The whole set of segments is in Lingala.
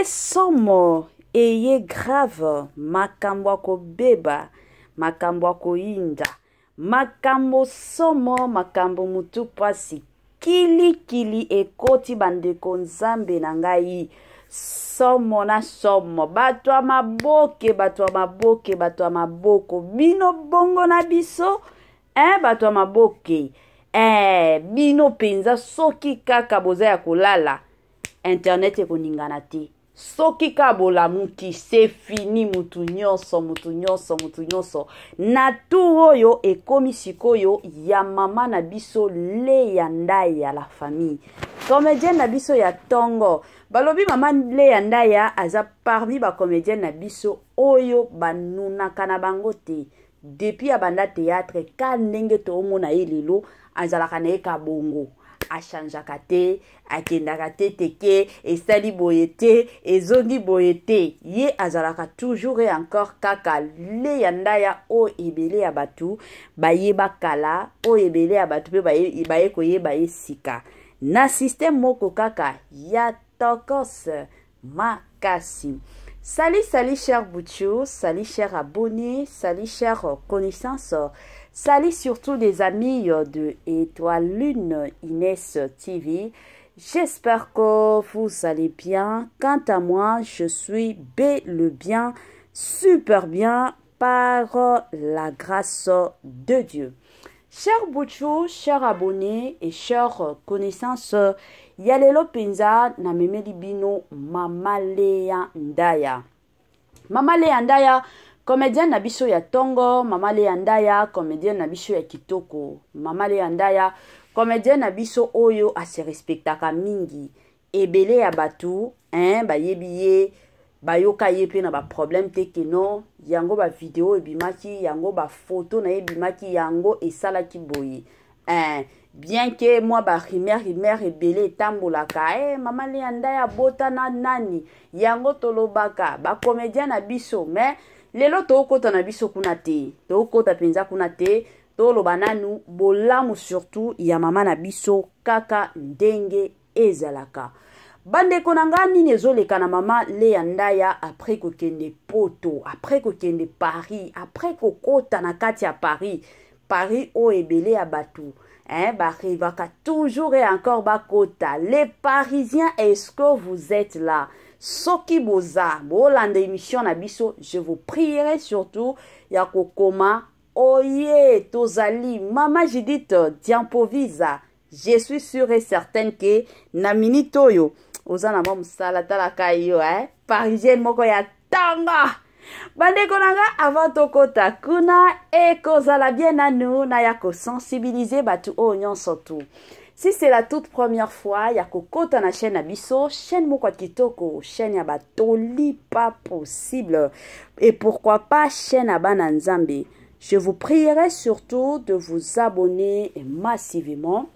somo eye grave makambo ako beba makambo ako inda makambo somo makambo mutu pasi kili ekoti bandeko nzambe na ngai somo na somo bato ya maboke bato ya maboko bino bongo na biso bato ya maboke bino penza soki kaka boza ya kolala internet ekoningana te soki kabola muki c'est fini mutu nyonso na tu oyo ekomi sikoyo ya mama na biso Leya Ndaya la famille comédienne na biso ya tongo balobi mama Leya Ndaya aza parmi ba comédienne na biso oyo banunaka na bango te depuis abanda théâtre ka ndenge to omona elelo azalaka na eka bongo achangeaka te akendaka te teke esali boye te ezongi boye te ye azalaka toujours et encore kaka Leya Ndaya o ebele ya batu bayeba kala o ebele ya batu pe baye koyeba esika na système moko kaka ya tokos makasi. Salut chers Bouchou, salut chers abonnés, salut chers connaissances, salut surtout des amis de Étoile Lune Inès TV. J'espère que vous allez bien. Quant à moi, je suis bien, super bien par la grâce de Dieu. Chers Bouchou, chers abonnés et chers connaissances, Yalelo penza na memeli bino Mama Leya Ndaya. Mama Leya Ndaya, comédienne na biso ya tongo. Mama Leya Ndaya, comédienne na biso ya kitoko. Mama Leya Ndaya, comédienne na biso oyo ase respectaka mingi. Ebele ya batu, bayebiye, bayoka yepe na ba problème teke no. Yango ba video ebimaki, yango ba photo na ebimaki, yango esalaki boye. Bien que moi ba rimer ebele tambolaka Mama Leya Ndaya bota na nani yango tolobaka ba comédien na biso mais lelo tokota na biso kuna te tokota penza kuna te toloba nanu bolamu surtout ya mama na biso kaka ndenge ezalaka bandeko na ngani nezoleka na Mama Leya Ndaya après kokende poto après kokende Paris après kokota na kati ya Paris o ebele ya batu Barivaka toujours et encore bakota. Les Parisiens, est-ce que vous êtes là? Soki boza, bolande émission na biso, je vous prierai surtout yako koma oye tozali mama Judith Diampovisa. Je suis sûre et certaine que na minitoyo ozana mom salatala kayo Parisienne moko ya tanga. Bandeko nanga avant tokota kuna ekozala bien à nous na yako sensibiliser batu o nyonso tu. Si c'est la toute première fois yako kota na chaîne abiso, chaîne moko kitoko, chaîne ya batoli pas possible et pourquoi pas chaîne abana nzambe. Je vous prierai surtout de vous abonner massivement.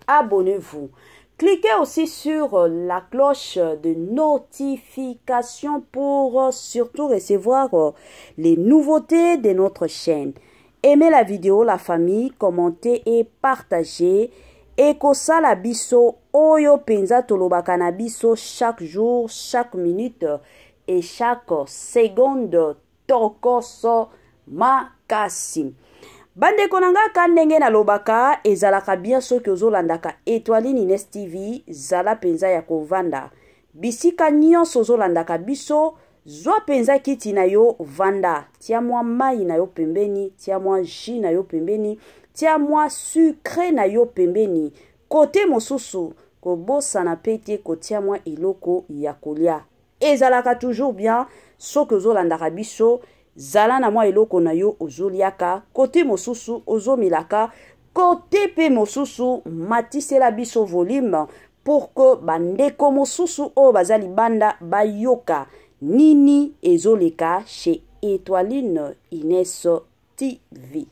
Abonnez-vous. Cliquez aussi sur la cloche de notification pour surtout recevoir les nouveautés de notre chaîne. Aimez la vidéo, la famille, commentez et partagez. Et kosala biso oyo penza tolobaka na biso chaque jour, chaque minute et chaque seconde tokoso makasi. Bandeko nanga kandenge na lobaka ezalaka bien soki ozolandaka Étoile Inès TV zala penza ya kovanda bisika nyonso ozolandaka biso zwa penza kiti na yo vanda tia mwa mai na yo pembeni tia mwa jus na yo pembeni tia mwa sucre na yo pembeni kote mosusu kobosa na pete kotia mwa iloko ya kolia ezalaka toujours bien soki ozolandaka biso zala na mwa eloko na yo ozoliaka kote mosusu ozomilaka kote pe mosusu matisela biso volume pour que bandeko mosusu o bazali banda bayoka nini ezoleka chez Étoile Inès TV.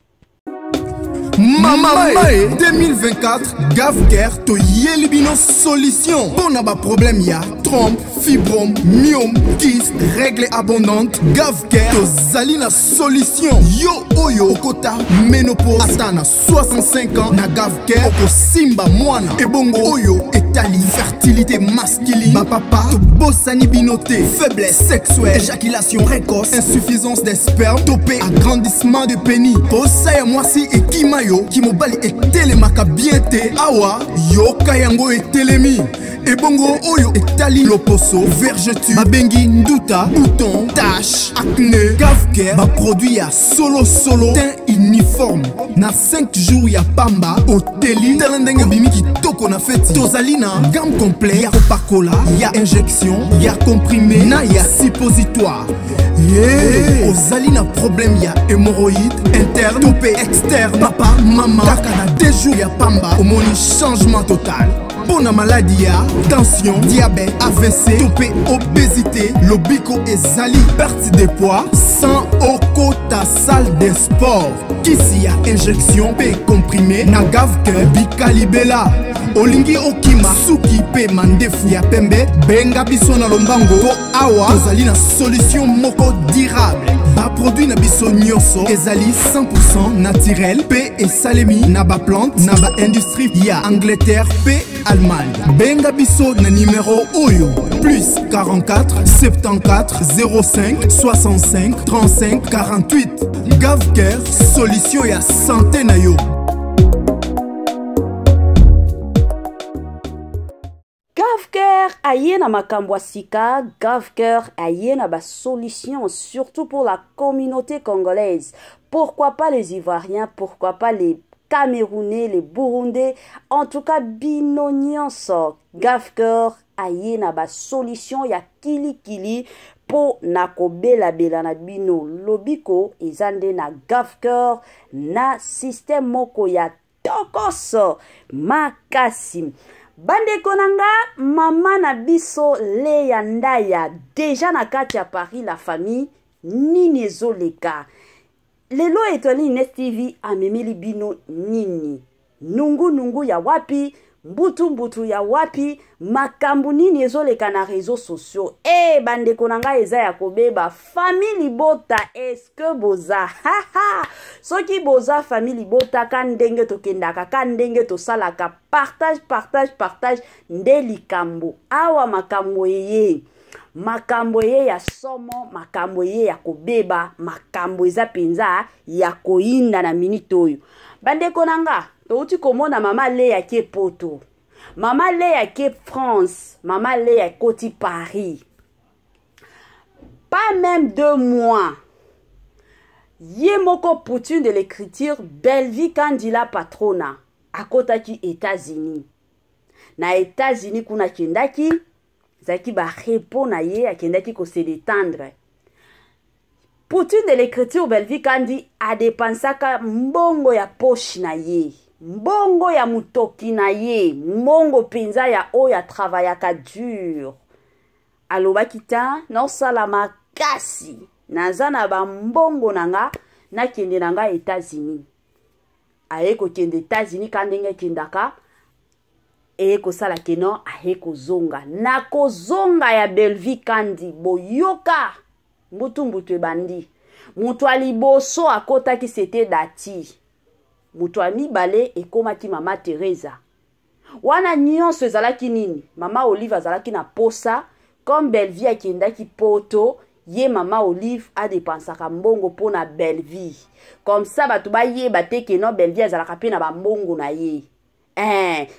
Mama 2024 Gafker to yelibino solution. Bon na ba problème ya trompe, fibrome, myome, kyste, règle abondante, Gavker, tozali na solution. Yo oyo okota ménopause ata na 65 ans na Gavker oko simba mwana. Ebongo oyo etali fertilité masculine, ma papa tobosani binoté, faiblesse sexuelle, éjaculation précoce, insuffisance des spermes, topé agrandissement de pénis. Posa ya mwasi ekimayo kimobali etelemaka bien te awa yoka yango etelemi. Ebongo oyo etali loposo, vergeture, babengi nduta, bouton, tache, acné. Gavker ba produit ya solo teint uniforme. Na 5 jours ya pamba oteli talendenge bimi kitoko na feti. Tozali na gamme complet ya kopakola, ya injection, ya comprimé na ya suppositoire. Yeah. Ozali na problème ya hémorroïde interne, topé externe, papa, maman. Kaka na 2 jours ya pamba omoni changement total. Pour la maladie, tension, diabète, AVC, topé, obésité, lobico et zali, perte de poids, sans oko ta salle de sport. Kisi a injection, P comprimé, na Gavker, bikalibela. Olingi okima, suki pe mandefu ya pembe, benga biso na lombango, po awa, ozali na solution moko durable. Ba produit na biso nyonso, ezali 100% naturel, P et salemi, na ba plante, na ba industrie, ya Angleterre, P Allemagne. Benga biso na numéro oyo plus 44 74 05 65 35 48. Gavker, solution ya santé na yo. Gavker aye na makambo ya sika, Gavker aye na ba solution surtout pour la communauté congolaise. Pourquoi pas les Ivoiriens, pourquoi pas les Camerounais, les Burundais, en tout cas bino nyonso. Gavker aye na ba solution ya kili po na kobela bela na bino lobiko ezande na Gavker na système moko ya tokoso makasi. Bandeko nanga mama na biso Leya Ndaya déjà na kati ya Paris la famille nini ezoleka. Lelo etwali Net TV amemeli bino nini? Nungu ya wapi? Mbutu ya wapi? Makambu nini ezoleka na réseaux sociaux? Bandeko nanga eza ya kobeba famille bota eske boza? Soki boza famille bota kandenge tokendaka kandenge tosalaka partage nde likambo. Awa makambo ye. Makambo ye ya somo, makambo ye ya kobeba, makambo eza penza ya koinda na minute oyo. Bandeko nanga, touti komona mama Leya ke poto. Mama Leya ke France, mama Leya koti Paris. Pas même 2 mois. Ye moko poutine de l'écriture Belvi Kandila Patrona akotaki États-Unis. Na États-Unis kuna kendaki zaki ba repo na ye akendaki ko se détendre. Poutine de l'écriture Belvi Kandi a dépensaka mbongo ya poche na ye. Mbongo ya mutoki na ye. Mbongo penza ya o ya travaillaka dur. Alobaki ta non sala makasi. Nazana ba mbongo nanga na kende nanga États-Unis. Aye ko kende États-Unis kandenge kendaka. Eye ko sala keno aye ko zonga. Na ko zonga ya Belvi Kandi boyoka. Mbutu ebandi. Mutu aliboso akota ki sete dati. Mutu amibale ekomaki mama Teresa. Wana nyonso ezalaki nini? Mama Olive azalaki na posa. Comme Belvi akendaki poto. Ye mama Olive a dépensaka mbongo pona Belvi. Comme ça batu ba ye bateke no Belvi azalaka pe na ba mbongo na ye.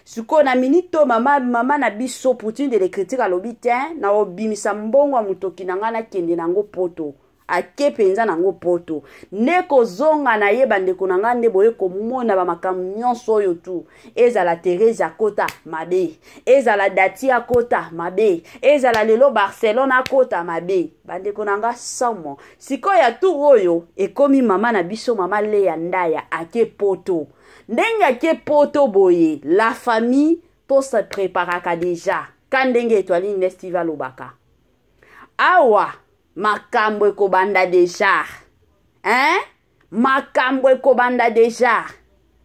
Suko na minito mama na biso Poutine de l'écriture alobi ten na obimisa mbongo wa mutoki nanga na kende nango poto. Ake penza nango poto. Neko zonga na ye bandeko nanga nde boye komona ba makambo nyonso oyo tu. Ezala Teresa kota mabe. Ezala Datia kota mabe. Ezala lelo Barcelona kota mabe. Bandeko nanga samo. Siko ya tu oyo ekomi mama na biso mama Leya Ndaya ake poto. Ndenge ake poto boye la famille to se préparaka déjà. Kandenge etwali Nestiva lobaka. Awa makambo ekobanda deja. Makambo ekobanda deja.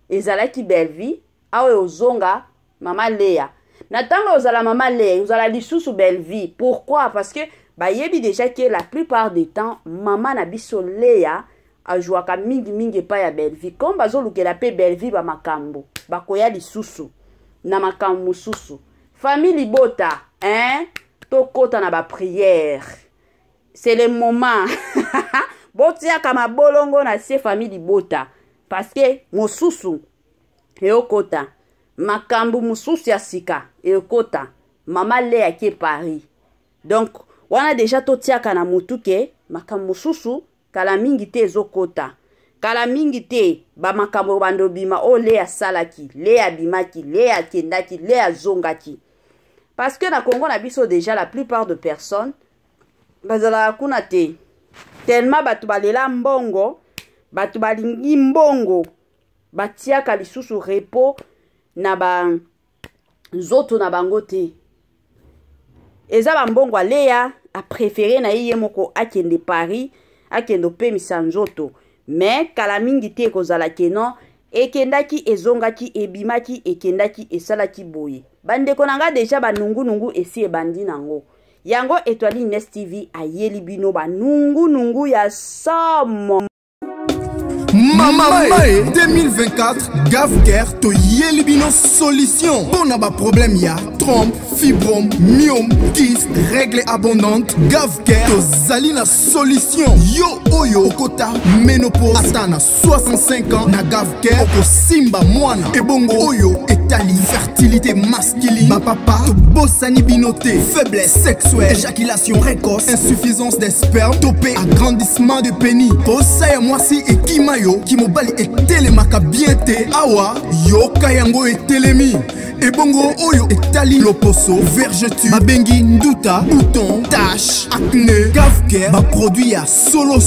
Ezalaki Belvi, awe ozonga mama Leya. Natanga ozala maman Léa, ozala lisusu belle vie. Pourquoi? Parce que bah yebi déjà que la plupart du temps maman na biso Léa a joué ka mingi pa ya belle vie. Comme bazo lukela pe belle vie ba makambo. Ba koya lisusu na makambo mususu. Famille libota, hein? Tokota na ba prière. C'est le moment. Botia kama bolongo na se famille libota. Parce que mususu eokota. Makambu mususu ya sika eokota. Mama Léa qui est Paris. Donc, on a déjà totia kana mutuke makambu mususu kala mingi te ezokota. Kala mingi te ba makambo bando bima o Léa salaki, Léa bimaki, Léa kendaki, Léa zongaki. Parce que na Congo na biso déjà la plupart de personnes bazala kuna te. Tellement batu balela mbongo, batu balingi mbongo, batiaka lisusu repo na ba nzoto na bango te. Eza ba mbongo Léa a préféré na iye moko akende Paris, akende pemisa nzoto. Mais kala mingi te kozala kenon, ekendaki ezongaki ebimaki ekendaki esalaki boye. Bandeko nanga deja ba nungu esi ebandi nango. Yango Étoile Ines TV ayeli bino ba nungu ya somo. Mama Mae 2024 Gavker to Yelibino solution. Pour n'a pas problème ya trompe, fibrome, myome, kyste, règles abondantes. Gavker to Zalina solution. Yo oyo kota ménopause atana 65 ans na Gavker oko simba mwana. Ebongo oyo etali fertilité masculine. Ma papa to bossani binoté, faiblesse sexuelle, éjaculation précoce, insuffisance des spermes, topé agrandissement de pénis. Posaya moi si et kimayo ki mobali etelemaka bien te awa yo kayango etelemi ebongo oyo etali loposo vergeture babengi nduta bouton tache acné Gavker ba produit ya solo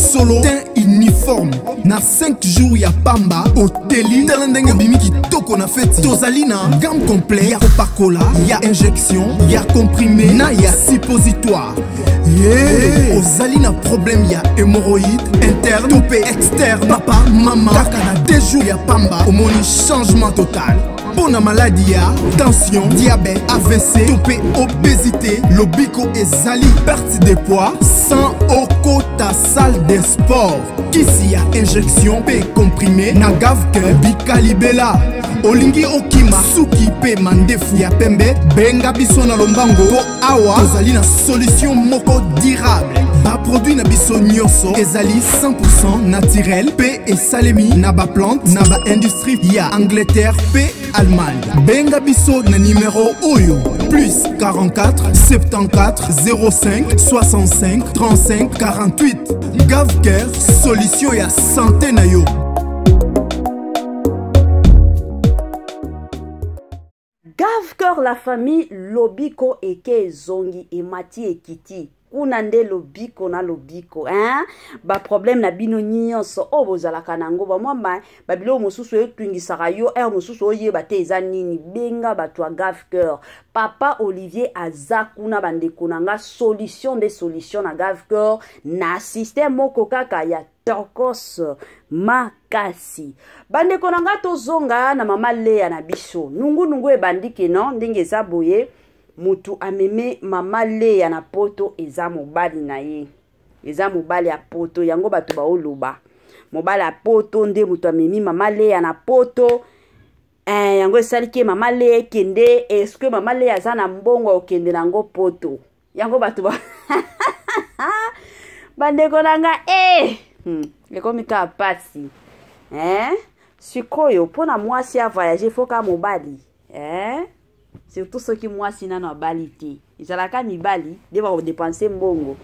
teint uniforme na 5 jours ya pamba oteli talendenge bimi kitoko na feti tozali na gamme complet ya kopakola ya injection ya comprimé na ya suppositoire. Yeah. Ozali na problème ya hémorroïde interne topé externe papa maman kaka na 2 jours ya pamba omoni changement total. Pour la maladie ya tension diabète AVC topé obésité lobiko ezali perte de poids sans okota salle de sport kisi ya injection pe comprimé na Gavker bikalibela olingi okima suki pe mandefu ya pembe benga biso na lombango po awa tozali na solution moko durable ba produit na biso nyonso ezali 100% naturel pe esalemi na ba plante na ba industrie ya Angleterre pe Allemagne. Benga biso na numéro oyo plus 44 74 05 65 35 48. Gavker solution ya santé na yo. Gavker la famille lobiko eke zongi e mati ekiti. Unande lobiko na lobiko, hein? Ba problème na bino nyonso o bozala kanango ba mwamba ba bilo mosusu etwingisaka yo mosusu oyeba te eza nini benga bato ya Gavker. Papa Olivier azakuna bandeko nanga solution de solution na Gavker na système moko kaka ya Torkos makasi. Bandeko nanga tozonga na mama Léa na biso. Nungu ebandike non ndenge eza boye. Mutu ameme mama Léa na poto eza mobali na ye. Eza mobali ya poto yango bato ba oloba. Mobali ya poto nde mutu amemi mama Léa na poto. Yango esaliki mama Léa kende est-ce que mama Léa aza na mbongo okende nango poto. Yango bato ba bandeko nanga ekomi ka pasi. Sikoyo pona mwasi a voyager foka mobali. Surtout ceux qui moi si nano balité. Izalaka mibali deba ko dépenser mbongo.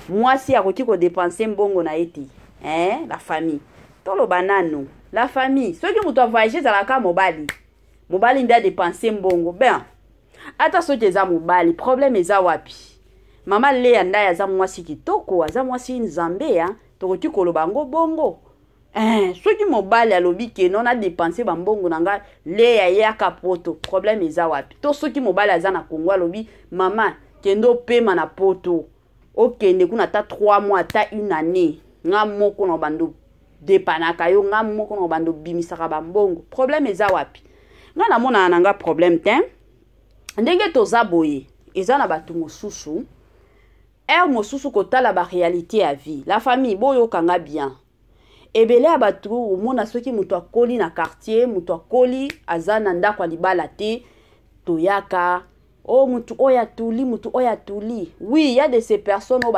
Moi si akoki ko dépenser mbongo na eti. La famille. Tolo banano. La famille. Ceux qui muto voyager zalaka mobali. Mobali nda dépenser mbongo. Ben. Ata ceux qui za mobali, problème eza wapi. Mama Léa nda ya za mwasi kitoko, aza mwasi nzambe ya, tokoki koloba ngo bongo. Soki mobali alobi ke non a dépensé bambongo nanga Léa yaka poto problème eza wapi to soki mobali aza na Congo alobi mama kendo pema na poto okende kuna ta 3 mois ta 1 année nga moko na bando depanaka yo nga moko na bando bimisaka bambongo problème eza wapi nga na mona nanga problème te ndenge toza boye eza na bato mosusu mosusu kotala ba réalité ya vie la famille boyo kanga bien ebele ya bato omona soki mutu akoli na quartier mutu akoli aza na ndako libala te toyaka mutu oya tuli mutu oya tuli oui il y a de ces personnes o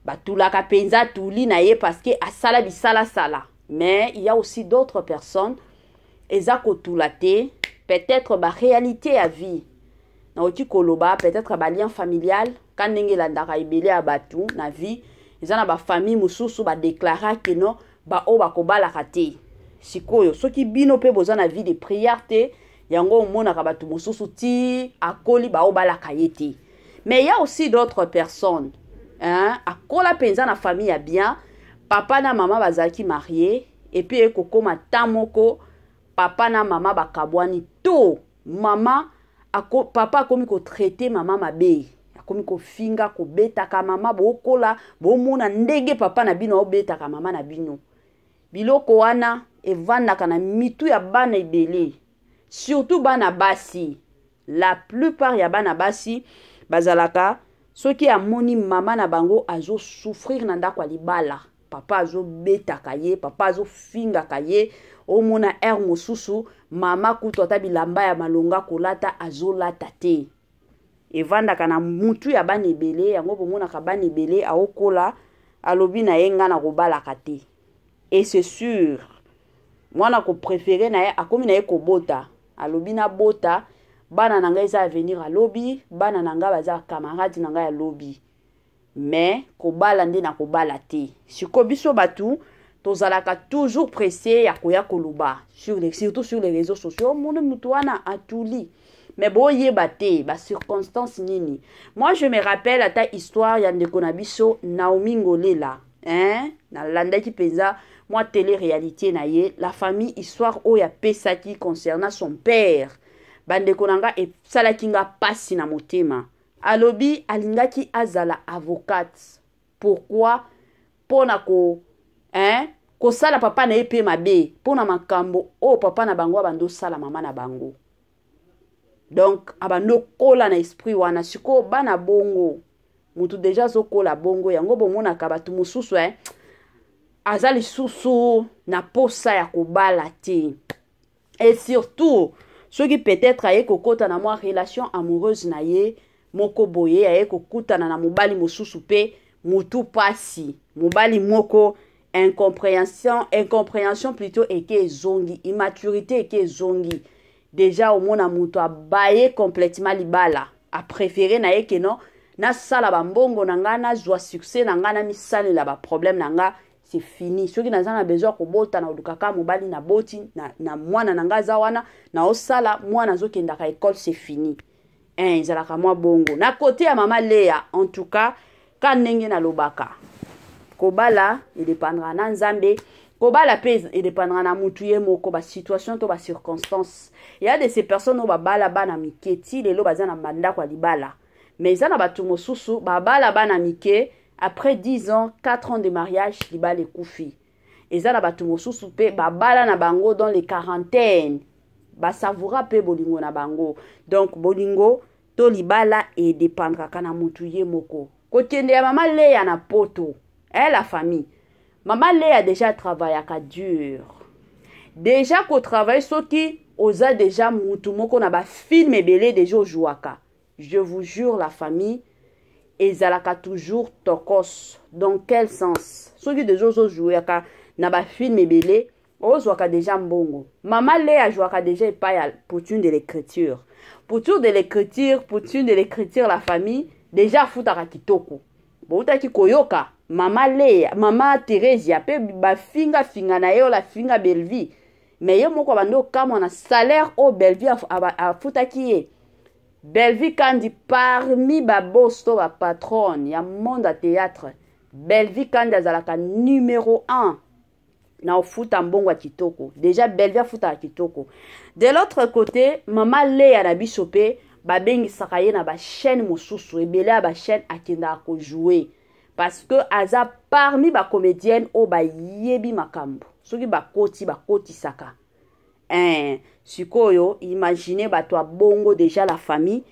batulaka penza tuli na ye parce que asala bisala sala mais il y a aussi d'autres personnes eza kotula te peut-être ba réalité à vie na oti koloba peut-être ba lien familial quand ndenge la ndaka ibele ya batu na vie eza na ba famille mususu ba déclarer que non ba o ba kobala kate sikoyo soki bino pe boza na vie de prière te yango mona ka batu mususu ti akoli ba o bala kayete mais il y a aussi d'autres personnes akola penza na famille ya bien papa na maman bazaki marié et puis ekokoma tamoko papa na mama bakabwani to mama papa akomi ko traiter mama mabe akomi ko finga ko betaka mama bokola bomona ndenge papa na bino obetaka mama na bino biloko wana evandaka na mitu ya bana ebele surtout bana basi la plupart ya bana basi bazalaka soki amoni mama na bango azo souffrir na ndako libala papa azo betaka ye papa azo finga kaye omona mosusu mama kutu ata bilamba ya malonga kolata azolata te evandaka na mutu ya bana ebele yango bomona ka bana ebele aokola alobi na yenga na kobalaka te et c'est sûr mwana ko préférer na ye akomi na ye kobota alobi na bota bana nanga eza venir à lobby bana nanga baza camarade nanga ya lobby mais kobala nde na kobala te siko biso batu tozalaka toujours pressé ya koya koluba surtout sur les réseaux sociaux mon mutu wana atuli mais boyeba te ba circonstance nini moi je me rappelle ata histoire ya ndeko na biso Naomi Ngolela na landaki penza moi télé-réalité na ye la famille histoire oya pesaki concernant son père bandeko nanga e salaki nga pasi na motema alobi alingaki azala avocate pourquoi pona ko kosala papa na ye pe mabe pona makambo papa na bango abando sala mama na bango donc abando kola na esprit wana siko bana bongo mutu deja zo kola bongo yango bomona ka batu mususu azali susu na posa ya kobala te et surtout soki peut-être aye kokota na mwa relation amoureuse na ye moko boye aye kokutana na mobali mosusu pe mutu pasi mobali moko incompréhension plutôt eke zongi immaturité eke zongi déjà au mona mutu abaye complètement libala a préféré na ye que non na sala bambongo nanga na joie succès nanga na misalela ba problème nanga c'est fini soki naza na besoin ko bota na odukaka mobali na boti na mwana nanga zawana na osala mwana zokenda ka école c'est fini ezalaka mwa bongo na côté ya mama Léa en tout cas ka ndenge na lobaka kobala il dépendra na nzambe kobala pe il dépendra na mutu ye moko ba situation to ba circonstance il y a de ces personnes au babala bana miketi lelo baza na bandako libala mais ça na batu mosusu babala bana mike après 10 ans 4 ans de mariage libala ekufi eza na batu mosusu pe babala na bango dans les quarantaines ba savoura pe bolingo na bango donc bolingo to libala et dépendra kana mutu ye moko kotende ya mama Léa na poto la famille maman Léa déjà travaillé à dur déjà qu'au travail soki oza déjà mutu moko na ba film ebele déjà jouaka je vous jure la famille ezalaka toujours tokos dans quel sens soki déjà jouaka na ba film ebele ozwaka déjà mbongo maman Léa jouaka déjà pas pour une de l'écriture la famille déjà futaka kitoko boutaki koyoka mama Léa mama Thérèse pe ba finga na yo la finga Belleville mais yo moko bando kama na salaire au Belleville a futaki ye Belleville kandi parmi ba boss to ba patron ya monde à théâtre Belleville kandi azalaka numéro 1 na futa mbongo ya kitoko déjà Belleville futa kitoko de l'autre côté mama Léa na bisope ba bengi sakaye na ba chaîne mosusu ebele ba chaîne akenda ko jouer parce que aza parmi ba comédienne o ba yebi makambo soki ba koti saka sikoyo imaginez bato bongo déjà la famille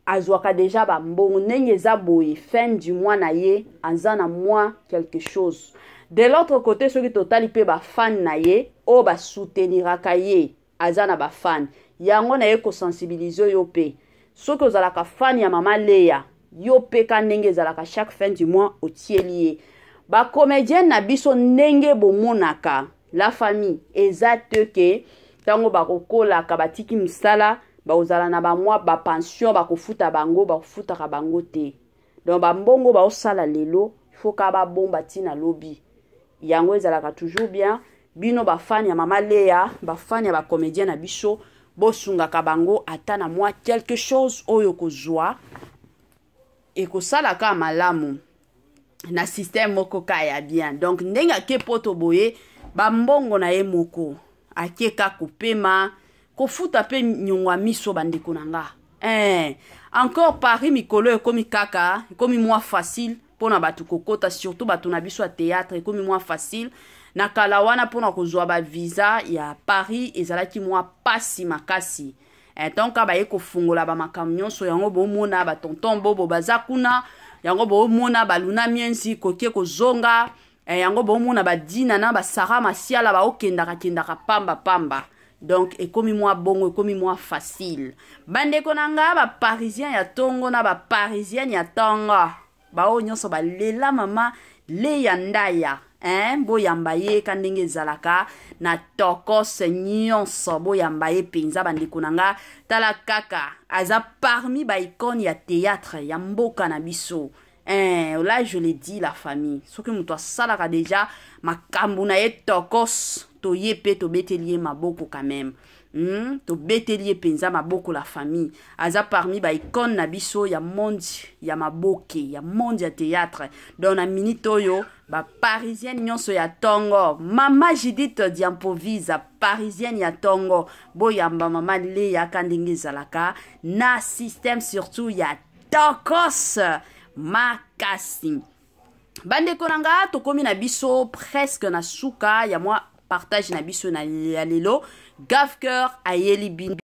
azwaka déjà ba mbongo ndenge eza boye fin du mois na ye aza na mois quelque chose. De l'autre côté soki totali pe ba fan na ye o ba souteniraka ye aza na ba fan yango na ye ko sensibiliser yo pe soki ozalaka fan ya mama Leya yo pe ka ndenge ezalaka chaque fin du mois otieli ye ba comédienne na biso ndenge bomonaka la famille eza te ke tango bakokolaka batiki msala baozala na ba mois ba pension bakofuta bango bakofutaka bango te donc ba mbongo baosala lelo faut ka ba bomba tina lobby yango ezalaka toujours bien bino ba fan ya mama Leya ba fan ya ba comédienne na biso bosungaka bango ata na mois quelque chose oyo kozwa et kosala ka malamu na système moko kaya bien donc ndenge ke poto boye ba mbongo na ye moko akeka kopema kofuta pe nyongwa miso bandeko nanga encore Paris mikolo ekomi kaka ekomi moins facile pona batu kokota surtout batu na biso ya théâtre ekomi moins facile na kala wana pona kozwa ba visa ya Paris ezalaki moins pasi makasi donc abaye kofungola ba makamnyonso yango bomona ba tonton bobo bazakuna yango bomona baluna mienzi kokie kozonga yango bomona ba dina na ba Sara Masiala ba okendaka pamba donc ekomi moi bongo ekomi moi facile bandeko nanga ba parisien ya tongo na ba parisienne ya tonga ba o nyonso ba lela mama Leya Ndaya boyamba ye kandenge zalaka na tokos nyonso boyamba ye penza bandeko nanga tala kaka aza parmi ba icône ya théâtre ya mboka na biso là je le dis la famille soki muto asalaka déjà makambo na ye tokos to ye pe to betelier maboko quand même to betelier penza maboko la famille aza parmi ba icône na biso ya monde ya maboke ya monde ya théâtre donc na minute oyo ba parisienne nyonso ya tongo mama Judith Diampovisa parisienne ya tongo boyamba mama Leya kandenge zalaka na système surtout ya tokos makasi bandeko nanga tokomi na biso presque na suka ya moi partage na biso na lelo Gavker ayeli bin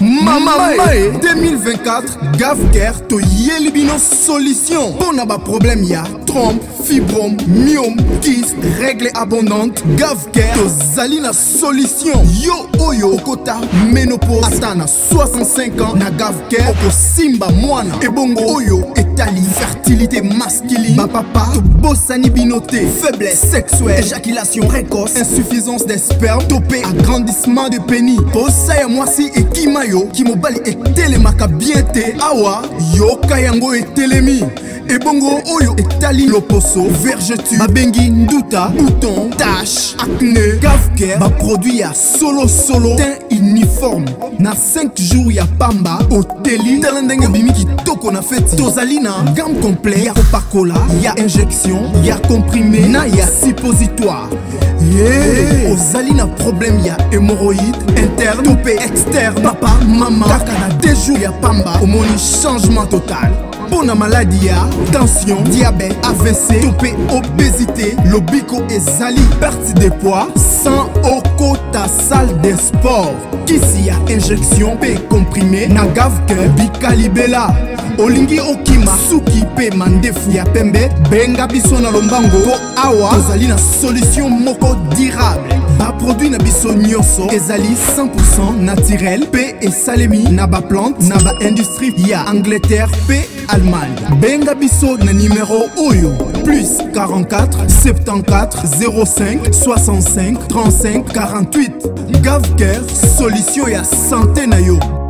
Mama Mae 2024 Gavker to yelibino solution pour na ba problème ya trompe fibrome myome kyste règle abondante Gavker to zali na solution yo oyo kota ménopause ata na 65 ans na Gavker oko simba mwana ebongo oyo etali fertilité masculine ba papa to bosani binoté faiblesse sexuelle éjaculation précoce insuffisance des spermes topé agrandissement de pénis posa ya mwasi ekimayo kimobali etelemaka bien te awa yoka yango etelemi ebongo oyo etali loposo vergeture babengi nduta bouton tache acné Gavker ba produit ya solo teint uniforme na 5 jours ya pamba oteli tala ndenge bimi kitoko na feti tozali na gamme complet ya kopakola ya injection ya comprimé na ya suppositoire ozali na problème ya hémorroïde interne topé externe papa mama kaka na 2 jours ya pamba omoni changement total pour la maladie ya tension diabète AVC topé obésité lobiko ezali perte de poids sans okota salle de sport kisi ya injection pe comprimé na Gavker bikalibela olingi okima suki pe mandefu ya pembe benga biso na lombango po awa tozali na solution moko durable ba produit na biso nyonso ezali 100% naturel pe esalemi na ba plante na ba industrie ya Angleterre pe Allemagne benga biso na numéro oyo plus 44 74 05 65 35 48 Gavker solution ya santé na yo.